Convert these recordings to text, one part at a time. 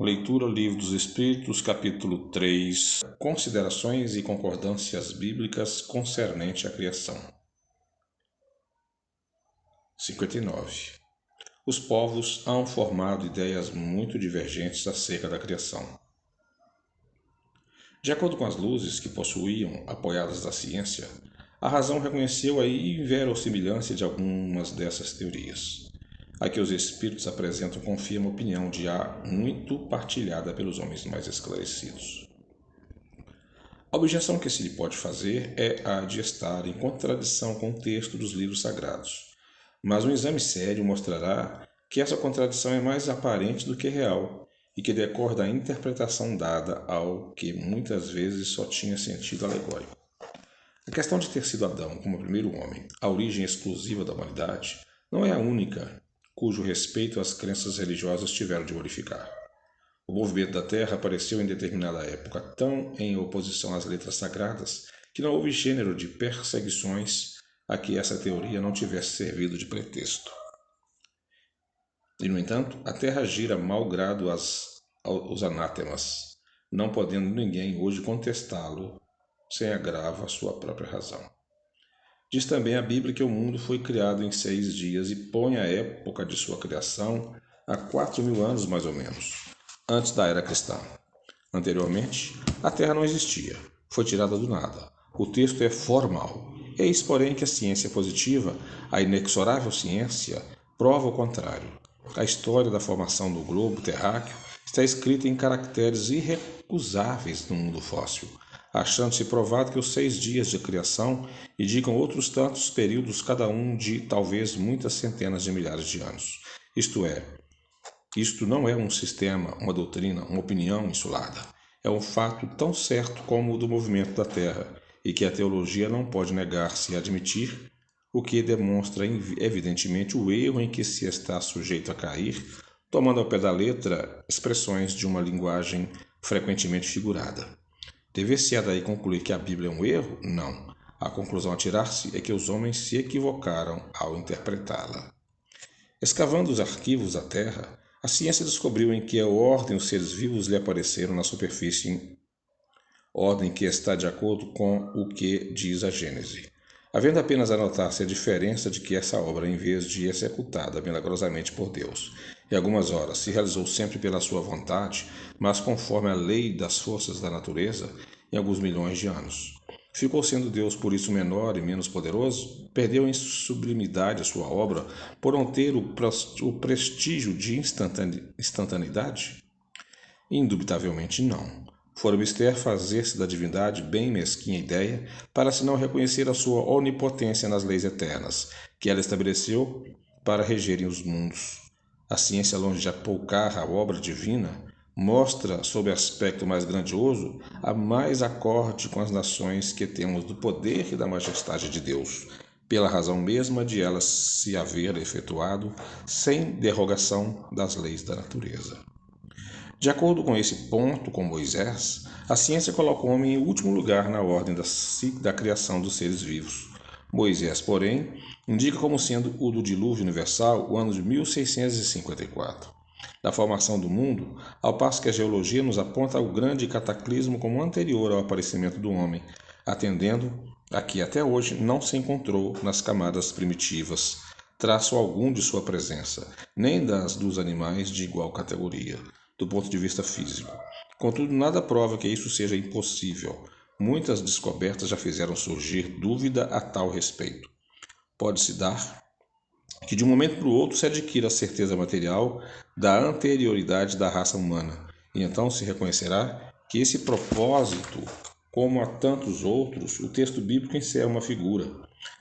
Leitura Livro dos Espíritos, capítulo 3. Considerações e concordâncias bíblicas concernente à criação. 59. Os povos hão formado ideias muito divergentes acerca da criação. De acordo com as luzes que possuíam, apoiadas da ciência, a razão reconheceu a inverossimilhança de algumas dessas teorias. A que os espíritos apresentam confirma a opinião de há muito partilhada pelos homens mais esclarecidos. A objeção que se lhe pode fazer é a de estar em contradição com o texto dos livros sagrados, mas um exame sério mostrará que essa contradição é mais aparente do que real e que decorre da interpretação dada ao que muitas vezes só tinha sentido alegórico. A questão de ter sido Adão como o primeiro homem, a origem exclusiva da humanidade, não é a única cujo respeito as crenças religiosas tiveram de glorificar. O movimento da Terra apareceu em determinada época tão em oposição às letras sagradas que não houve gênero de perseguições a que essa teoria não tivesse servido de pretexto. E, no entanto, a Terra gira malgrado os anátemas, não podendo ninguém hoje contestá-lo sem agravo à sua própria razão. Diz também a Bíblia que o mundo foi criado em 6 dias e põe a época de sua criação há 4.000 anos mais ou menos, antes da era cristã. Anteriormente, a Terra não existia, foi tirada do nada. O texto é formal. Eis, porém, que a ciência positiva, a inexorável ciência, prova o contrário. A história da formação do globo terráqueo está escrita em caracteres irrecusáveis no mundo fóssil, achando-se provado que os 6 dias de criação indicam outros tantos períodos, cada um de talvez muitas centenas de milhares de anos. Isto não é um sistema, uma doutrina, uma opinião insulada. É um fato tão certo como o do movimento da Terra, e que a teologia não pode negar-se a admitir, o que demonstra evidentemente o erro em que se está sujeito a cair, tomando ao pé da letra expressões de uma linguagem frequentemente figurada. Dever-se-á daí concluir que a Bíblia é um erro? Não. A conclusão a tirar-se é que os homens se equivocaram ao interpretá-la. Escavando os arquivos da Terra, a ciência descobriu em que ordem os seres vivos lhe apareceram na superfície, ordem que está de acordo com o que diz a Gênese. Havendo apenas a notar-se a diferença de que essa obra, em vez de executada milagrosamente por Deus, em algumas horas se realizou sempre pela sua vontade, mas conforme a lei das forças da natureza, em alguns milhões de anos. Ficou sendo Deus por isso menor e menos poderoso? Perdeu em sublimidade a sua obra por não ter o prestígio de instantaneidade? Indubitavelmente não. Fora mister fazer-se da divindade bem mesquinha ideia, para se não reconhecer a sua onipotência nas leis eternas, que ela estabeleceu para regerem os mundos. A ciência, longe de apoucar a obra divina, mostra, sob aspecto mais grandioso, a mais acorde com as nações que temos do poder e da majestade de Deus, pela razão mesma de ela se haver efetuado sem derrogação das leis da natureza. De acordo com esse ponto com Moisés, a ciência coloca o homem em último lugar na ordem da criação dos seres vivos. Moisés, porém, indica como sendo o do dilúvio universal o ano de 1654, da formação do mundo, ao passo que a geologia nos aponta o grande cataclismo como anterior ao aparecimento do homem, atendendo a que até hoje não se encontrou nas camadas primitivas traço algum de sua presença, nem das dos animais de igual categoria, do ponto de vista físico. Contudo, nada prova que isso seja impossível. Muitas descobertas já fizeram surgir dúvida a tal respeito. Pode-se dar que de um momento para o outro se adquira a certeza material da anterioridade da raça humana, e então se reconhecerá que esse propósito, como a tantos outros, o texto bíblico encerra uma figura.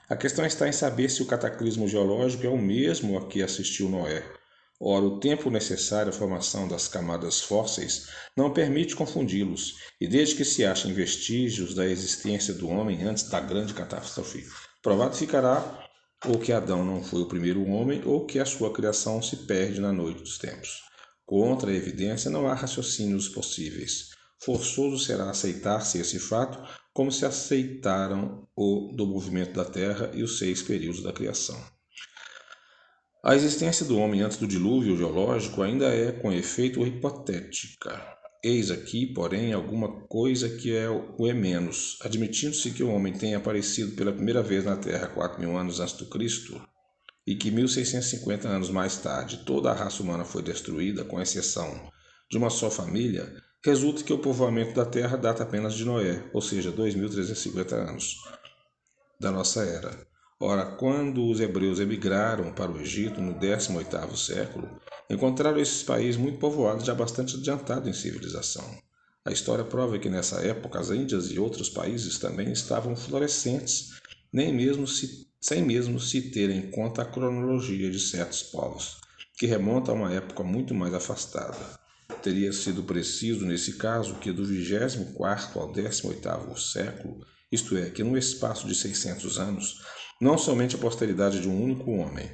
A questão está em saber se o cataclismo geológico é o mesmo a que assistiu Noé. Ora, o tempo necessário à formação das camadas fósseis não permite confundi-los, e desde que se achem vestígios da existência do homem antes da grande catástrofe, provado ficará ou que Adão não foi o primeiro homem, ou que a sua criação se perde na noite dos tempos. Contra a evidência não há raciocínios possíveis. Forçoso será aceitar-se esse fato, como se aceitaram o do movimento da Terra e os 6 períodos da criação. A existência do homem antes do dilúvio geológico ainda é, com efeito, hipotética. Eis aqui, porém, alguma coisa que o é menos. Admitindo-se que o homem tenha aparecido pela primeira vez na Terra 4.000 anos antes do Cristo, e que 1650 anos mais tarde toda a raça humana foi destruída, com exceção de uma só família, resulta que o povoamento da Terra data apenas de Noé, ou seja, 2.350 anos da nossa era. Ora, quando os hebreus emigraram para o Egito no 18º século, encontraram esses países muito povoados, já bastante adiantados em civilização. A história prova que nessa época as Índias e outros países também estavam florescentes, sem mesmo se ter em conta a cronologia de certos povos, que remonta a uma época muito mais afastada. Teria sido preciso, nesse caso, que do 24º ao 18º século, isto é, que no espaço de 600 anos, não somente a posteridade de um único homem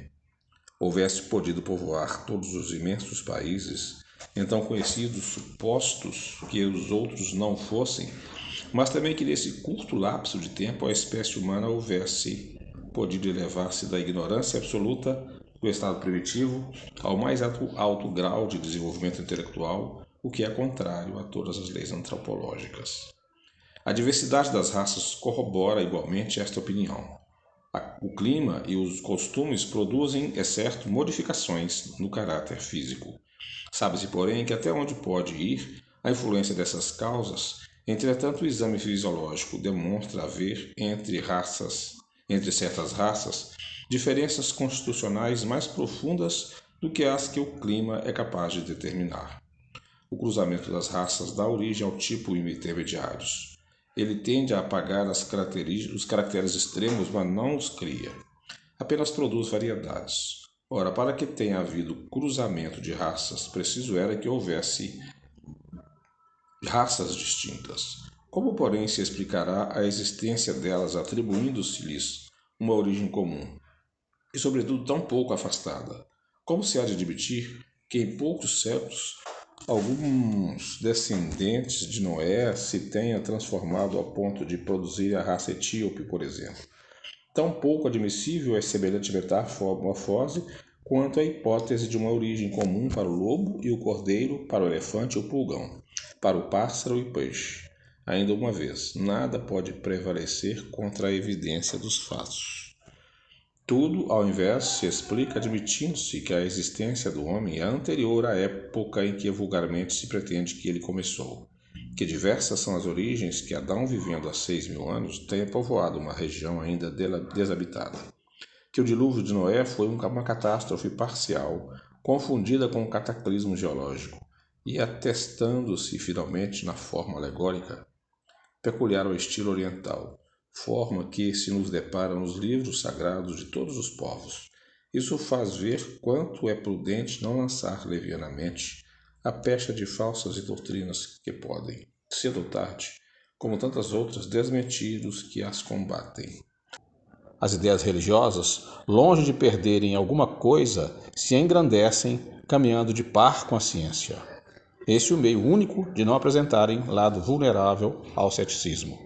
houvesse podido povoar todos os imensos países, então conhecidos, supostos que os outros não fossem, mas também que nesse curto lapso de tempo a espécie humana houvesse podido elevar-se da ignorância absoluta do estado primitivo ao mais alto grau de desenvolvimento intelectual, o que é contrário a todas as leis antropológicas. A diversidade das raças corrobora igualmente esta opinião. O clima e os costumes produzem, é certo, modificações no caráter físico. Sabe-se, porém, que até onde pode ir a influência dessas causas. Entretanto, o exame fisiológico demonstra haver entre certas raças, diferenças constitucionais mais profundas do que as que o clima é capaz de determinar. O cruzamento das raças dá origem ao tipo intermediários. Ele tende a apagar os caracteres extremos, mas não os cria. Apenas produz variedades. Ora, para que tenha havido cruzamento de raças, preciso era que houvesse raças distintas. Como, porém, se explicará a existência delas atribuindo-se-lhes uma origem comum, e sobretudo tão pouco afastada? Como se há de admitir que em poucos séculos alguns descendentes de Noé se tenham transformado ao ponto de produzir a raça etíope, por exemplo? Tão pouco admissível é semelhante metamorfose quanto a hipótese de uma origem comum para o lobo e o cordeiro, para o elefante e o pulgão, para o pássaro e o peixe. Ainda uma vez, nada pode prevalecer contra a evidência dos fatos. Tudo, ao invés, se explica admitindo-se que a existência do homem é anterior à época em que vulgarmente se pretende que ele começou, que diversas são as origens que Adão, vivendo há 6.000 anos, tenha povoado uma região ainda desabitada, que o dilúvio de Noé foi uma catástrofe parcial, confundida com um cataclismo geológico, e atestando-se finalmente na forma alegórica, peculiar ao estilo oriental, forma que se nos depara nos livros sagrados de todos os povos. Isso faz ver quanto é prudente não lançar levianamente a pecha de falsas doutrinas que podem, cedo ou tarde, como tantas outras, desmentir os que as combatem. As ideias religiosas, longe de perderem alguma coisa, se engrandecem caminhando de par com a ciência. Esse é o meio único de não apresentarem lado vulnerável ao ceticismo.